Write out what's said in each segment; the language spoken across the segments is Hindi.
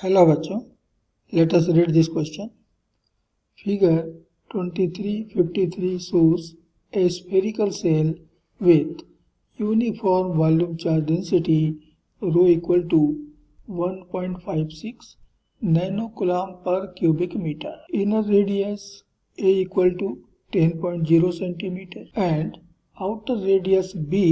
Hello बच्चों, let us read this question. Figure 2353 shows a spherical shell with uniform volume charge density ρ equal to 1.56 nanocoulomb per cubic meter. Inner radius A equal to 10.0 centimeter and outer radius B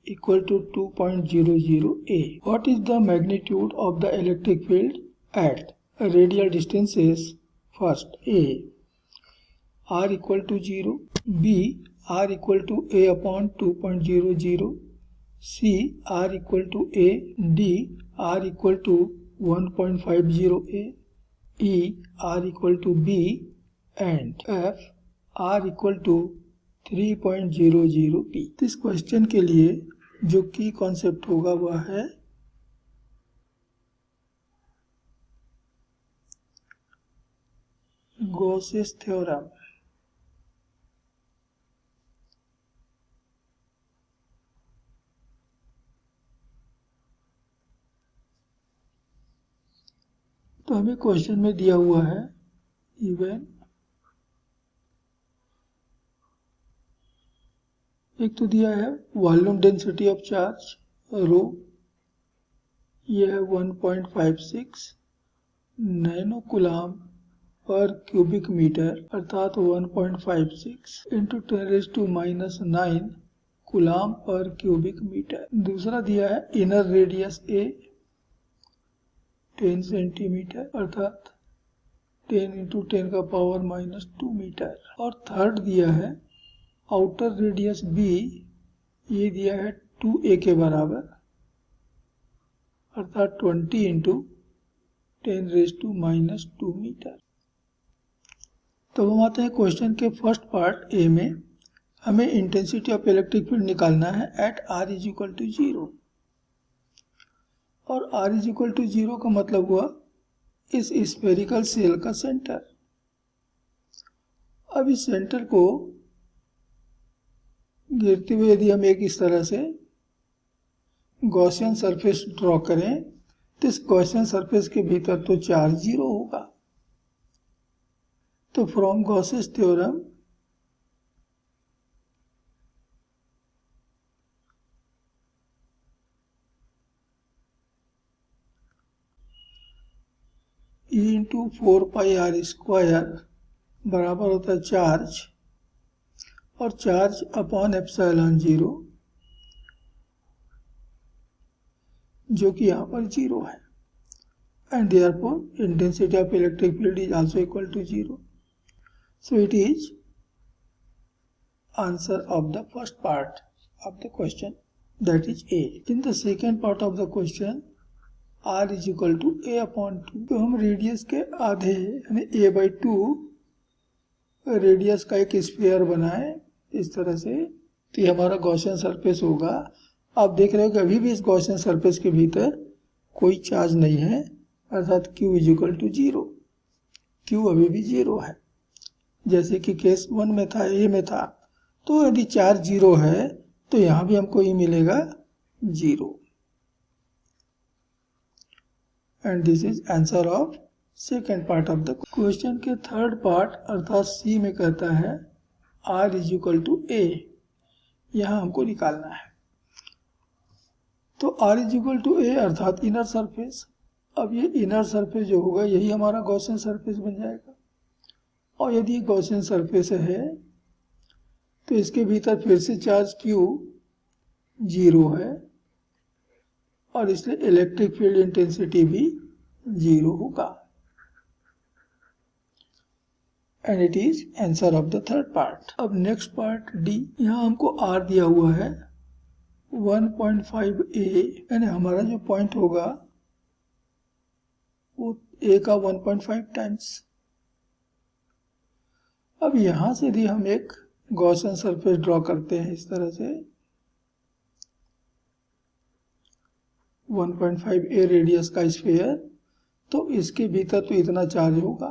equal to 2.00 A. What is the magnitude of the electric field at radial distances? First, A r equal to 0, B r equal to A upon 2.00, C r equal to A, D r equal to 1.50 A, E r equal to B and F r equal to 3.00 P. इस क्वेश्चन के लिए जो की कॉन्सेप्ट होगा वह है गॉसेस थ्योरम। तो हमें क्वेश्चन में दिया हुआ है इवन एक तो दिया है volume density of charge rho, यह है 1.56 nano coulomb per cubic metre अर्थात 1.56 into 10⁻⁹ coulomb per cubic metre. दूसरा दिया है इनर रेडियस ए 10 सेंटीमीटर अर्थात 10 इंटू 10⁻⁻2 मीटर। और थर्ड दिया है आउटर रेडियस बी, ये दिया है 2a के बराबर अर्थात 20 इंटू 10⁻⁻2 मीटर। तो हम आते हैं क्वेश्चन के फर्स्ट पार्ट ए में। हमें इंटेंसिटी ऑफ इलेक्ट्रिक फील्ड निकालना है at r is equal to 0 और r इज इक्वल टू 0 का मतलब हुआ इस स्फेरिकल सेल का सेंटर। अब इस सेंटर को गिरते हुए यदि हम एक इस तरह से गॉसियन सरफेस ड्रॉ करें तो इस गॉसियन सरफेस के भीतर तो चार्ज 0 होगा। तो from Gauss's theorem E into 4πr² बराबर होता है चार्ज और चार्ज अपॉन एप्सिलॉन 0 जो कि यहाँ पर 0 है and therefore intensity of electric field is also equal to 0. So it is answer of the first part of the question, that is A. In the second part of the question r is equal to a upon 2, तो हम रेडियस के आधे यानी a/2 रेडियस का एक स्फीयर बनाए इस तरह से, तो ये हमारा गॉसियन सरफेस होगा। आप देख रहे हो कि अभी भी इस गॉसियन सरफेस के भीतर कोई चार्ज नहीं है अर्थात q is equal to 0, q अभी भी 0 है जैसे कि केस 1 में था, ए में था। तो यदि चार्ज 0 है तो यहाँ भी हमको ये मिलेगा 0 and this is answer of second part of the question. के थर्ड पार्ट अर्थात सी में कहता है r इज इक्वल टू ए, यहाँ हमको निकालना है। तो r इज इक्वल टू ए अर्थात इनर सरफेस। अब ये इनर सरफेस जो होगा यही हमारा गॉसियन सरफेस बन जाएगा और यदि गॉसियन सरफेस है तो इसके भीतर फिर से चार्ज q 0 है और इसलिए इलेक्ट्रिक फील्ड इंटेंसिटी भी 0 होगा and it is answer of the third part. अब नेक्स्ट पार्ट डी, यहाँ हमको r दिया हुआ है 1.5a यानी हमारा जो पॉइंट होगा वो a का 1.5 टाइम्स। अब यहां से यदि हम एक गॉसियन सरफेस ड्रॉ करते हैं इस तरह से 1.5a रेडियस का स्फीयर, तो इसके भीतर तो इतना चार्ज होगा।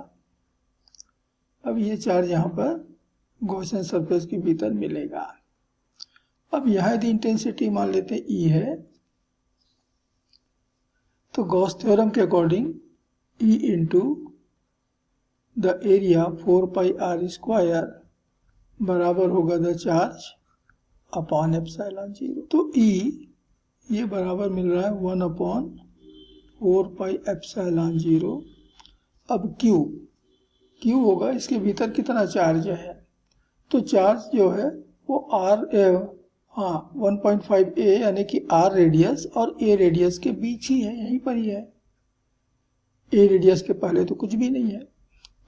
अब ये चार्ज यहाँ पर गॉसियन सरफेस के भीतर मिलेगा। अब यहाँ यदि इंटेंसिटी मान लेते हैं E है तो गॉस थ्योरम के according E into the area 4πr² बराबर होगा द चार्ज अपॉन एप्सिलॉन 0। तो E ये बराबर मिल रहा है 1/4πε0। अब Q होगा इसके भीतर कितना चार्ज है, तो चार्ज जो है वो हाँ 1.5a यानी कि R रेडियस और A रेडियस के बीच ही है, यहीं पर ही है। A रेडियस के पहले तो कुछ भी नहीं है।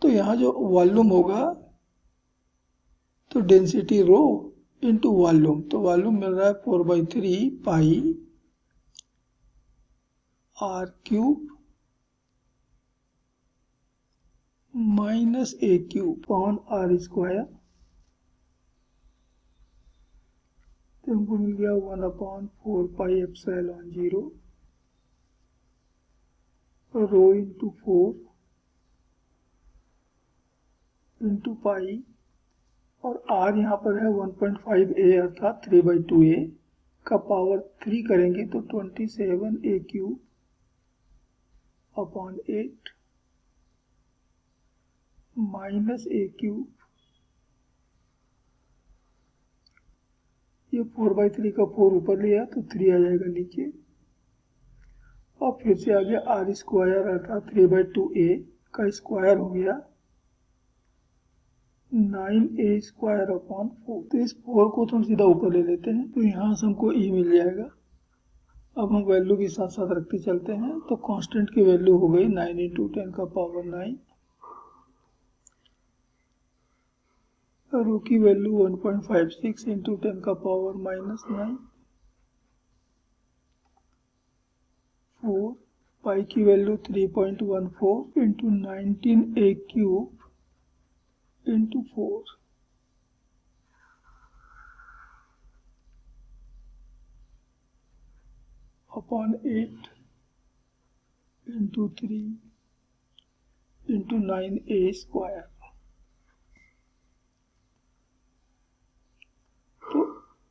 तो यहाँ जो वॉल्यूम होगा तो डेंसिटी रो इंटू वॉल्यूम, तो वॉल्यूम मिल रहा है 4/3 पाई r³ minus a³ upon r²। तो हमको मिल गया 1/4πε0 रो इंटू 4 इंटू पाई, और r यहाँ पर है 1.5a अर्थात 3/2a का पावर 3 करेंगे तो 27a³ अपॉन 8 माइनस a³। ये 4/3 का 4 ऊपर लिया तो 3 आ जाएगा नीचे, और फिर से आगे r² अर्थात 3/2a का स्क्वायर हो गया 9a² अपॉन 4। तो इस 4 को तो हम सीधा ऊपर ले लेते हैं, तो यहाँ से हमको E मिल जाएगा। अब हम वैल्यू भी साथ साथ रखते चलते हैं, तो कांस्टेंट की वैल्यू हो गई 9 × 10⁻⁹, रो की वैल्यू 1.56 × 10⁻⁻⁹, 4 पाई की value 3.14 × 19a³ into 4 upon 8 into 3 into 9a²। तो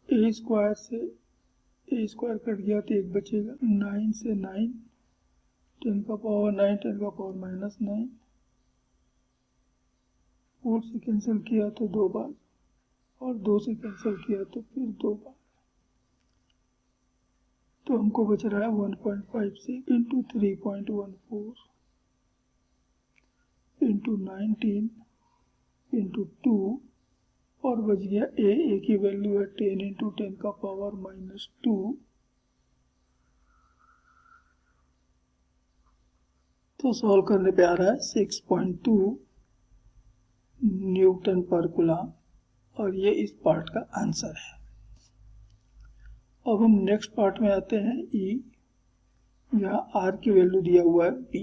a² से a² कट गया तो 1 बचेगा, 9 से 9 10⁻⁹ 10⁻⁻⁹, 4 से कैंसिल किया तो 2 बार, और 2 से कैंसिल किया तो फिर 2 बार, तो हमको बच रहा है 1.56 इंटू 3.14 इंटू 19 इंटू 2, और बच गया a की वैल्यू है 10 × 10⁻⁻²। तो सॉल्व करने पे आ रहा है 6.2 न्यूटन पर कूलम, और ये इस पार्ट का आंसर है। अब हम नेक्स्ट पार्ट में आते हैं E। यहाँ R की वैल्यू दिया हुआ है B,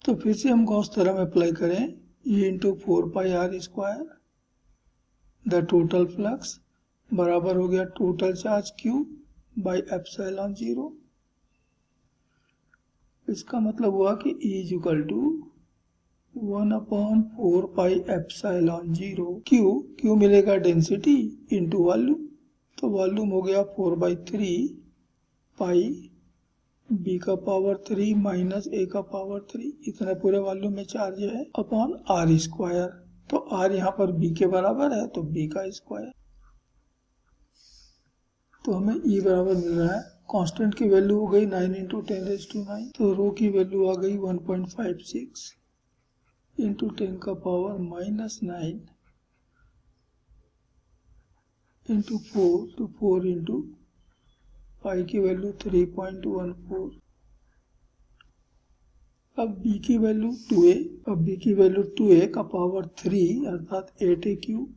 तो फिर से हम गॉस थ्योरम अप्लाई करें। E × 4πr², the total flux बराबर हो गया total charge Q by epsilon 0। इसका मतलब हुआ कि E = 1/4πε0 Q मिलेगा डेंसिटी इंटू वॉल्यूम, तो वॉल्यूम हो गया 4/3 पाई b³ माइनस a³, इतना पूरे वॉल्यूम में चार्ज है, अपॉन r²। तो r यहाँ पर b के बराबर है तो b का स्क्वायर। तो हमें E बराबर मिल रहा है, कांस्टेंट की वैल्यू हो गई 9 × 10⁹, तो रो की वैल्यू आ गई 1.56 इंटू 10⁻⁻⁹ इंटू 4, तो 4 इंटू पाई की वैल्यू 3.14। अब b की वैल्यू 2a, का पावर 3 अर्थात 8a³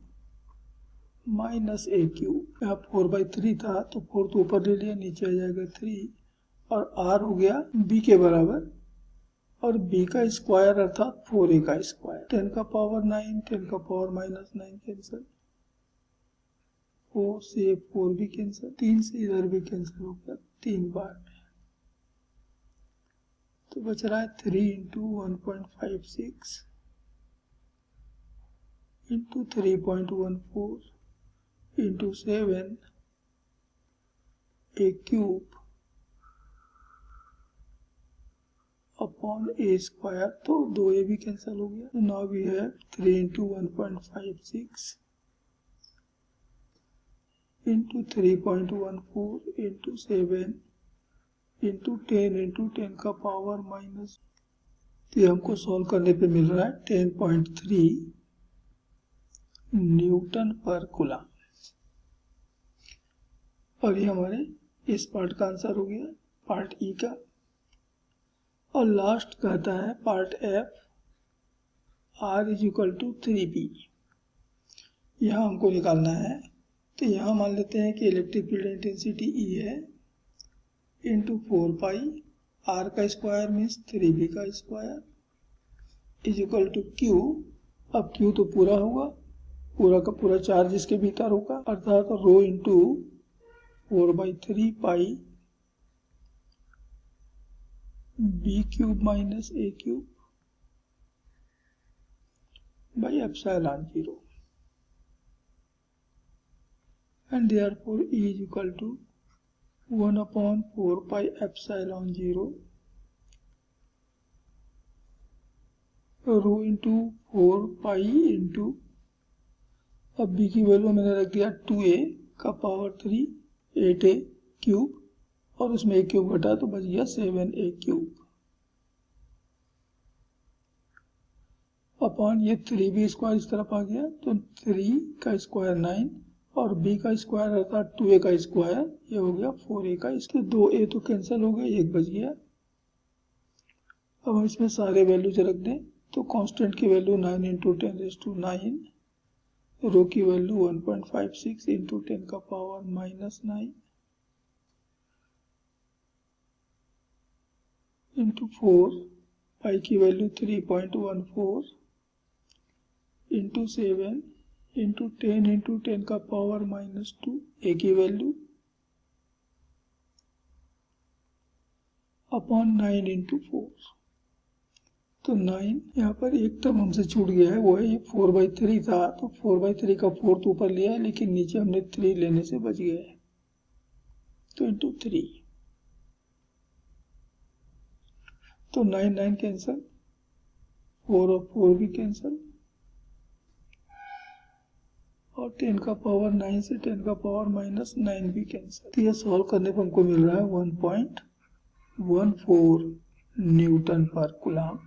माइनस a³। यहाँ 4/3 था तो 4 तो ऊपर ले लिया, नीचे आ जाएगा 3, और r हो गया b के बराबर, और b का स्क्वायर अर्थात 4a का स्क्वायर, 10⁻⁹ 10⁻⁻⁹ कैंसिल, 4 से 4 भी कैंसिल, 3 से इधर भी कैंसिल हो गया 3 बार में, तो बच रहा है 3 × 1.56 into 3.14 into 7 a³ upon a square, तो 2a भी कैंसिल हो गया। Now we have 3 into 1.56 into 3.14 into 7 into 10 का पावर माइनस, तो ये हमको सॉल्व करने पे मिल रहा है 10.3 न्यूटन पर कूलम। और ये हमारे इस पार्ट का आंसर हो गया, पार्ट ई का। और लास्ट कहता है part F, r is equal to 3b। यहाँ हमको निकालना है, तो यहाँ मान लेते हैं कि इलेक्ट्रिक फील्ड इंटेंसिटी ई है इंटू 4 पाई, आर का स्क्वायर मीन्स 3b का square is equal to q. अब क्यू तो पूरा होगा, पूरा का पूरा चार्ज इसके भीतर होगा, अर्थात rho into 4/3 pi b cube minus a cube by epsilon 0 and therefore E is equal to 1/4 pi epsilon 0 rho into 4 pi into, अब b की वैल्यू मैंने रख दिया 2a का पावर 3 8a क्यूब, और उसमें a क्यूब घटा तो बच गया 7a क्यूब अपॉन ये 3b स्क्वायर इस तरफ आ गया, तो 3 का स्क्वायर 9 और b का स्क्वायर अर्थात 2a का स्क्वायर, ये हो गया 4a का। इसके 2a तो कैंसिल हो गए, एक बच गया। अब हम इसमें सारे वैल्यूज रख दें, तो कांस्टेंट की वैल्यू 9 इंटू 10⁻⁹, रो की वैल्यू 1.56 इंटू 10 का पावर माइनस 9 इंटू 4, पाई की वैल्यू 3.14 इंटू 7 इंटू 10 का पावर माइनस 2, ए की वैल्यू अपॉन 9 इंटू 4, तो 9 यहाँ पर एक टर्म हमसे छूट गया है, वो है ये 4/3 था, तो 4/3 का 4 तो ऊपर लिया है, लेकिन नीचे हमने 3 लेने से बच गया है, तो इंटू 3, तो 9 कैंसिल, 4 और 4 भी कैंसिल, और 10 का पावर 9 से 10 का पावर माइनस 9 भी कैंसिल। तो यह सॉल्व करने पर हमको मिल रहा है 1.14 न्यूटन पर कूलम,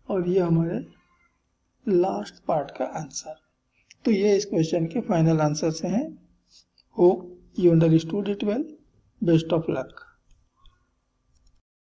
और ये हमारे लास्ट पार्ट का आंसर। तो ये इस क्वेश्चन के फाइनल आंसर से हैं। Hope you understood it well. Best of luck.